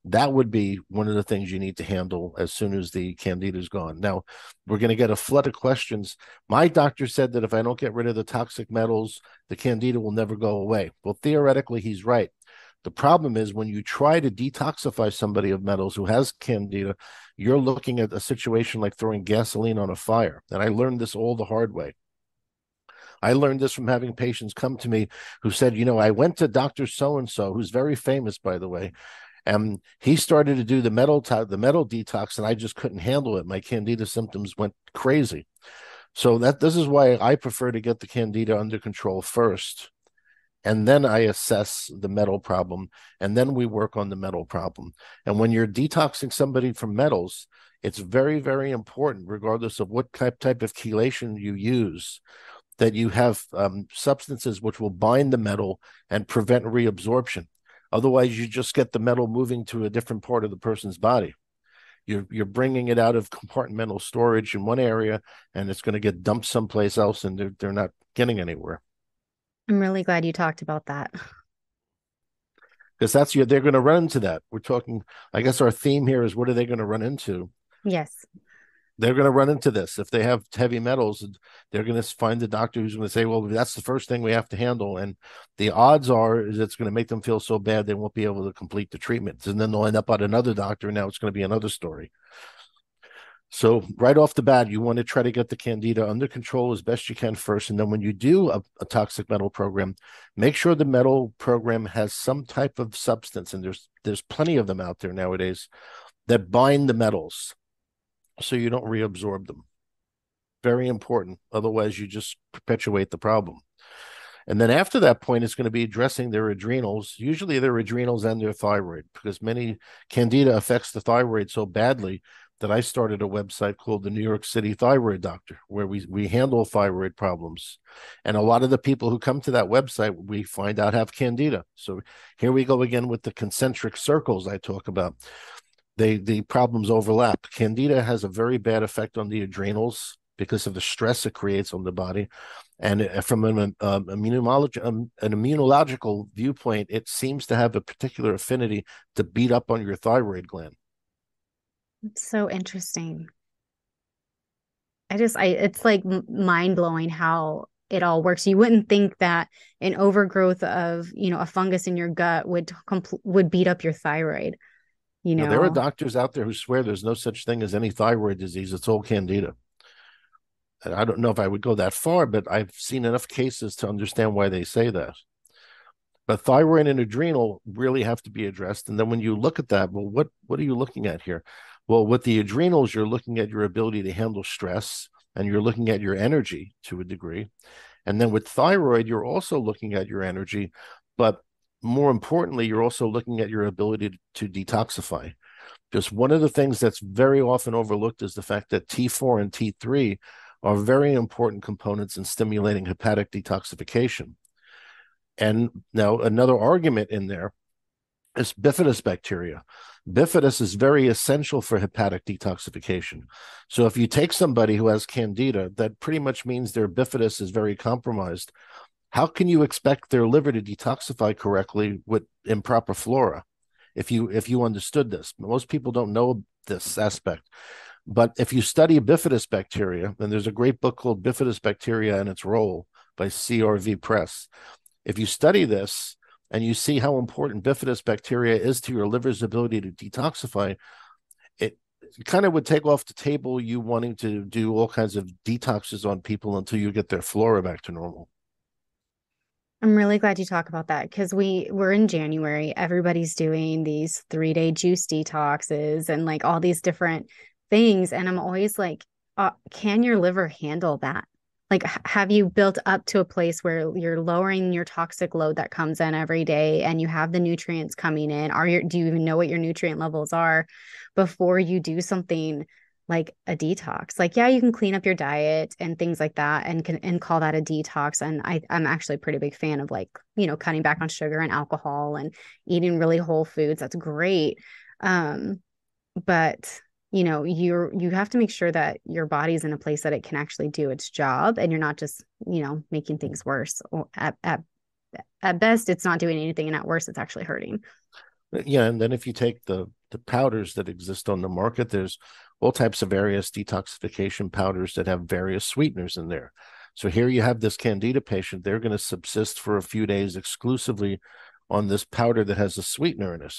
that would be one of the things you need to handle as soon as the Candida is gone. Now, we're going to get a flood of questions. My doctor said that if I don't get rid of the toxic metals, the Candida will never go away. Well, theoretically, he's right. The problem is when you try to detoxify somebody of metals who has Candida, you're looking at a situation like throwing gasoline on a fire. And I learned this all the hard way. I learned this from having patients come to me who said, I went to Dr. So-and-so, who's very famous, by the way, and he started to do the metal detox, and I just couldn't handle it. My Candida symptoms went crazy. So this is why I prefer to get the Candida under control first, and then I assess the metal problem, and then we work on the metal problem. And when you're detoxing somebody from metals, it's very, very important, regardless of what type of chelation you use, that you have substances which will bind the metal and prevent reabsorption. Otherwise, you just get the metal moving to a different part of the person's body. You're bringing it out of compartmental storage in one area, and it's going to get dumped someplace else, and they're not getting anywhere. I'm really glad you talked about that. because they're going to run into that. We're talking, I guess our theme here is what are they going to run into? Yes. They're going to run into this. If they have heavy metals, they're going to find the doctor who's going to say, well, that's the first thing we have to handle. And the odds are is it's going to make them feel so bad they won't be able to complete the treatment. And then they'll end up at another doctor. And now it's going to be another story. So right off the bat, you want to try to get the Candida under control as best you can first. And then when you do a toxic metal program, make sure the metal program has some type of substance. And there's plenty of them out there nowadays that bind the metals so you don't reabsorb them. Very important. Otherwise, you just perpetuate the problem. And then after that point, it's going to be addressing their adrenals, usually their adrenals and their thyroid, because many Candida affects the thyroid so badly that I started a website called the New York City Thyroid Doctor, where we handle thyroid problems. And a lot of the people who come to that website, we find out have Candida. So here we go again with the concentric circles I talk about. The problems overlap. Candida has a very bad effect on the adrenals because of the stress it creates on the body. And from an immunological viewpoint, it seems to have a particular affinity to beat up on your thyroid gland. It's so interesting. It's like mind blowing how it all works. You wouldn't think that an overgrowth of, a fungus in your gut would beat up your thyroid, Now, there are doctors out there who swear there's no such thing as any thyroid disease. It's all Candida. And I don't know if I would go that far, but I've seen enough cases to understand why they say that. But thyroid and adrenal really have to be addressed. And then when you look at that, well, what are you looking at here? Well, with the adrenals, you're looking at your ability to handle stress and you're looking at your energy to a degree. And then with thyroid, you're also looking at your energy, but more importantly, you're also looking at your ability to detoxify. Just one of the things that's very often overlooked is the fact that T4 and T3 are very important components in stimulating hepatic detoxification. And now another argument in there is bifidus bacteria. Bifidus is very essential for hepatic detoxification. So if you take somebody who has Candida, that pretty much means their bifidus is very compromised. How can you expect their liver to detoxify correctly with improper flora? If you understood this, most people don't know this aspect. But if you study bifidus bacteria, and there's a great book called Bifidus Bacteria and Its Role by CRV Press. If you study this and you see how important bifidus bacteria is to your liver's ability to detoxify, it kind of would take off the table you wanting to do all kinds of detoxes on people until you get their flora back to normal. I'm really glad you talk about that because we're in January. Everybody's doing these 3-day juice detoxes and like all these different things. And I'm always like, can your liver handle that? Like, have you built up to a place where you're lowering your toxic load that comes in every day and you have the nutrients coming in? Do you even know what your nutrient levels are before you do something like a detox? Like, yeah, you can clean up your diet and things like that and call that a detox. And I'm actually a pretty big fan of like, cutting back on sugar and alcohol and eating really whole foods. That's great. But you have to make sure that your body's in a place that it can actually do its job and you're not just, making things worse. Or at best, it's not doing anything, and at worst, it's actually hurting. Yeah, and then if you take the powders that exist on the market, there's all types of various detoxification powders that have various sweeteners in there. So here you have this Candida patient, they're going to subsist for a few days exclusively on this powder that has a sweetener in it.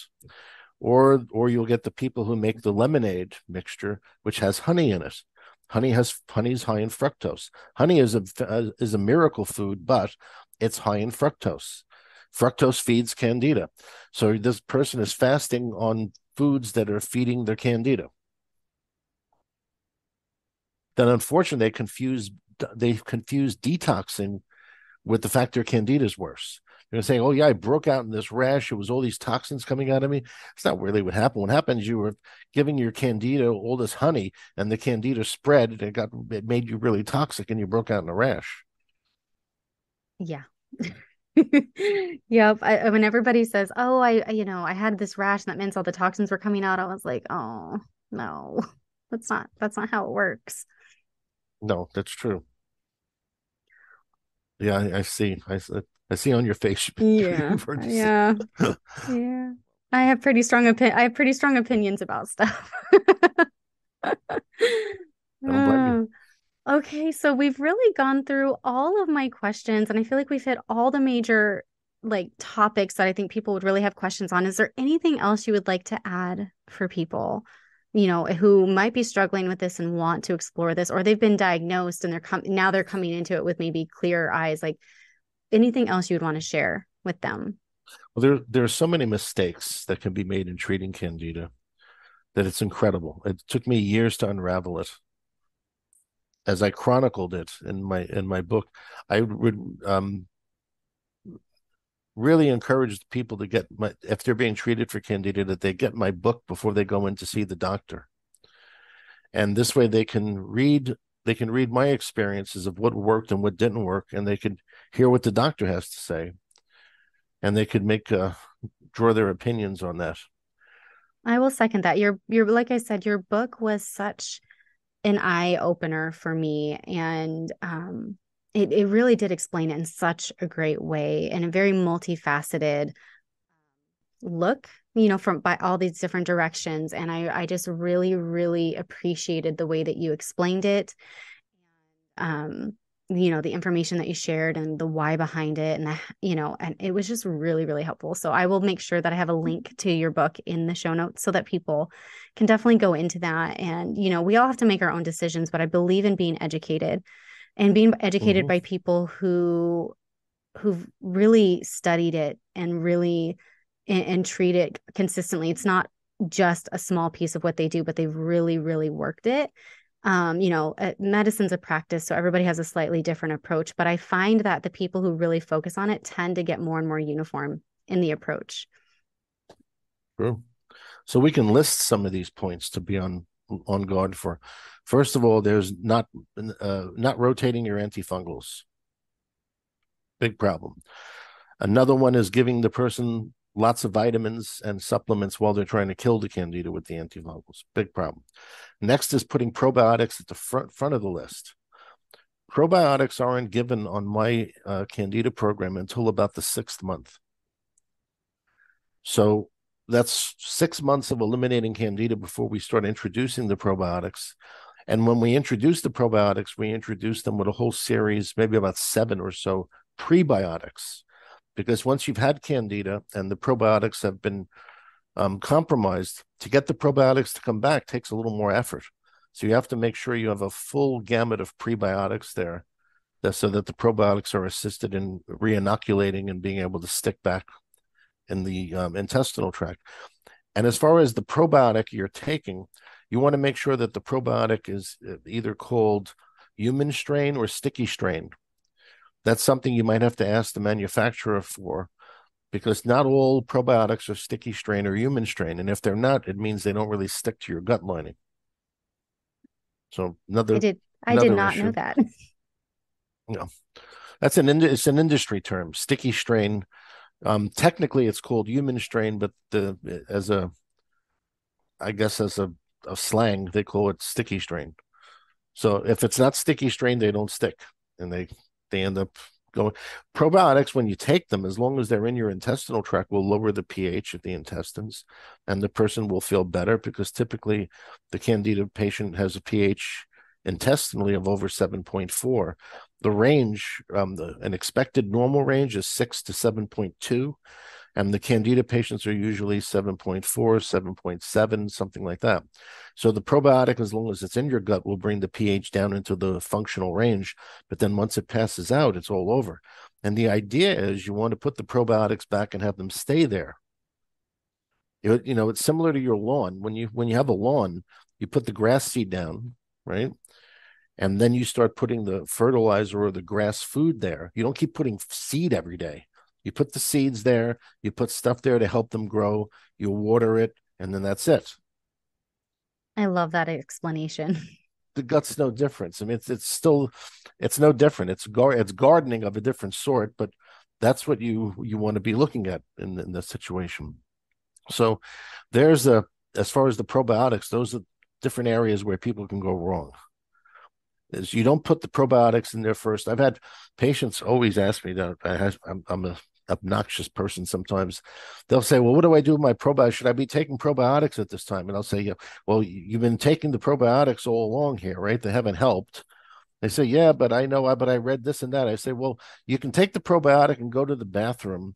Or you'll get the people who make the lemonade mixture, which has honey in it. Honey's high in fructose. Honey is a miracle food, but it's high in fructose. Fructose feeds Candida. So this person is fasting on foods that are feeding their Candida. Then unfortunately they confuse detoxing with the fact their Candida is worse. They're saying, oh, yeah, I broke out in this rash. It was all these toxins coming out of me. It's not really what happened. What happened is you were giving your Candida all this honey, and the Candida spread, and it made you really toxic, and you broke out in a rash. Yeah. Yep. When everybody says, "Oh, I had this rash," and that means all the toxins were coming out, I was like, "Oh, no, that's not how it works." No, that's true. Yeah, I see. I see on your face Yeah. you've heard this. Yeah. Yeah. I have pretty strong opinions about stuff. I don't blame you. Oh, okay, so we've really gone through all of my questions, and I feel like we've hit all the major like topics that I think people would really have questions on. Is there anything else you would like to add for people, who might be struggling with this and want to explore this, or they've been diagnosed and now they're coming into it with maybe clearer eyes? Like anything else you would want to share with them? Well, there are so many mistakes that can be made in treating candida that it's incredible. It took me years to unravel it. As I chronicled it in my book, I would really encourage people to get if they're being treated for candida, that they get my book before they go in to see the doctor. And this way they can read my experiences of what worked and what didn't work, and they could hear what the doctor has to say, and they could draw their opinions on that. I will second that. Your like I said, your book was such an eye opener for me, and it really did explain it in such a great way and a very multifaceted look, from by all these different directions. And I just really, really appreciated the way that you explained it. Um, the information that you shared and the why behind it, and it was just really, really helpful. So I will make sure that I have a link to your book in the show notes so that people can definitely go into that. And, we all have to make our own decisions, but I believe in being educated and being educated Mm-hmm. by people who've really studied it and really and treat it consistently. It's not just a small piece of what they do, but they've really, really worked it. Medicine's a practice, so everybody has a slightly different approach. But I find that the people who really focus on it tend to get more and more uniform in the approach. True. So we can list some of these points to be on guard for. First of all, there's not rotating your antifungals. Big problem. Another one is giving the person lots of vitamins and supplements while they're trying to kill the candida with the antifungals. Big problem. Next is putting probiotics at the front of the list. Probiotics aren't given on my candida program until about the 6th month. So that's 6 months of eliminating candida before we start introducing the probiotics. And when we introduce the probiotics, we introduce them with a whole series, maybe about 7 or so prebiotics. Because once you've had candida and the probiotics have been compromised, to get the probiotics to come back takes a little more effort. So you have to make sure you have a full gamut of prebiotics there, so that the probiotics are assisted in re-inoculating and being able to stick back in the intestinal tract. And as far as the probiotic you're taking, you want to make sure that the probiotic is either called human strain or sticky strain. That's something you might have to ask the manufacturer for, because not all probiotics are sticky strain or human strain. And if they're not, it means they don't really stick to your gut lining. So I did another not know issue. that. Yeah, it's an industry term, sticky strain. Technically, it's called human strain, but I guess as a slang, they call it sticky strain. So if it's not sticky strain, they don't stick, and they end up going. Probiotics, when you take them, as long as they're in your intestinal tract, will lower the pH of the intestines, and the person will feel better, because typically the candida patient has a pH intestinally of over 7.4. The range, an expected normal range is 6 to 7.2. And the candida patients are usually 7.4, 7.7, something like that. So the probiotic, as long as it's in your gut, will bring the pH down into the functional range. But then once it passes out, it's all over. And the idea is you want to put the probiotics back and have them stay there. It's similar to your lawn. When you have a lawn, you put the grass seed down, right? And then you start putting the fertilizer or the grass food there. You don't keep putting seed every day. You put the seeds there, you put stuff there to help them grow, you water it, and then that's it. I love that explanation. The gut's no difference. I mean, it's no different. It's gardening of a different sort, but that's what you want to be looking at in this situation. So as far as the probiotics, those are different areas where people can go wrong. is you don't put the probiotics in there first. I've had patients always ask me that. I'm a obnoxious person sometimes. They'll say, well, what do I do with my probiotics? Should I be taking probiotics at this time? And I'll say, yeah, well, you've been taking the probiotics all along here, right? They haven't helped. They say, yeah, but I know, but I read this and that. I say, well, you can take the probiotic and go to the bathroom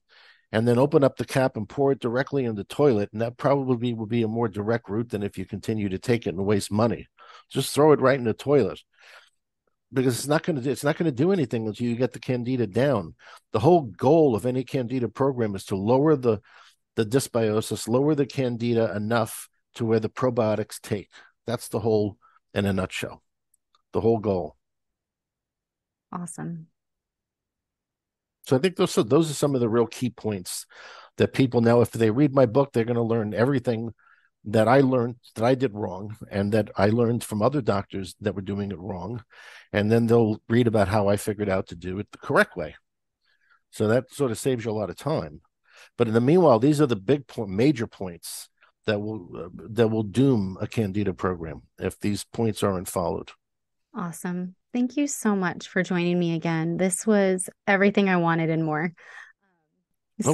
and then open up the cap and pour it directly in the toilet. And that probably will be a more direct route than if you continue to take it and waste money. Just throw it right in the toilet, because it's not going to do anything until you get the Candida down. The whole goal of any Candida program is to lower the dysbiosis, lower the Candida enough to where the probiotics take. That's the whole, in a nutshell, the whole goal. Awesome. So I think those are some of the real key points that people now, if they read my book, they're going to learn everything that I learned that I did wrong, and that I learned from other doctors that were doing it wrong. And then they'll read about how I figured out to do it the correct way. So that sort of saves you a lot of time. But in the meanwhile, these are the major points that will doom a Candida program if these points aren't followed. Awesome. Thank you so much for joining me again. This was everything I wanted and more. So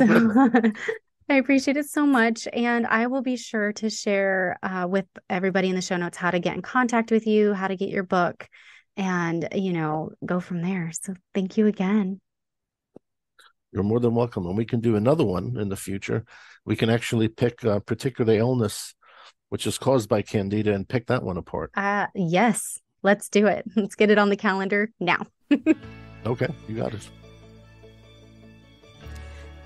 I appreciate it so much. And I will be sure to share with everybody in the show notes how to get in contact with you, how to get your book, and, go from there. So thank you again. You're more than welcome. And we can do another one in the future. We can actually pick a particular illness which is caused by Candida and pick that one apart. Yes, let's do it. Let's get it on the calendar now. Okay, you got it.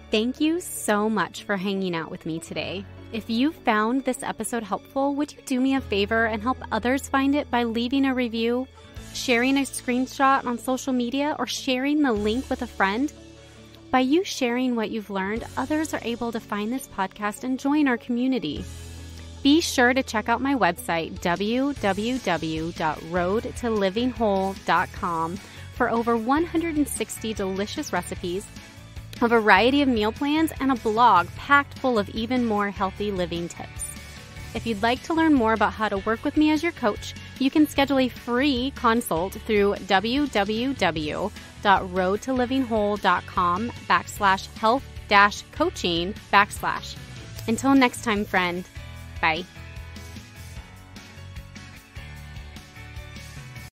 Thank you so much for hanging out with me today. If you found this episode helpful, would you do me a favor and help others find it by leaving a review, sharing a screenshot on social media, or sharing the link with a friend? By you sharing what you've learned, others are able to find this podcast and join our community. Be sure to check out my website, www.roadtolivingwhole.com, for over 160 delicious recipes, a variety of meal plans, and a blog packed full of even more healthy living tips. If you'd like to learn more about how to work with me as your coach, you can schedule a free consult through www.roadtolivingwhole.com/health-coaching/. Until next time, friend. Bye.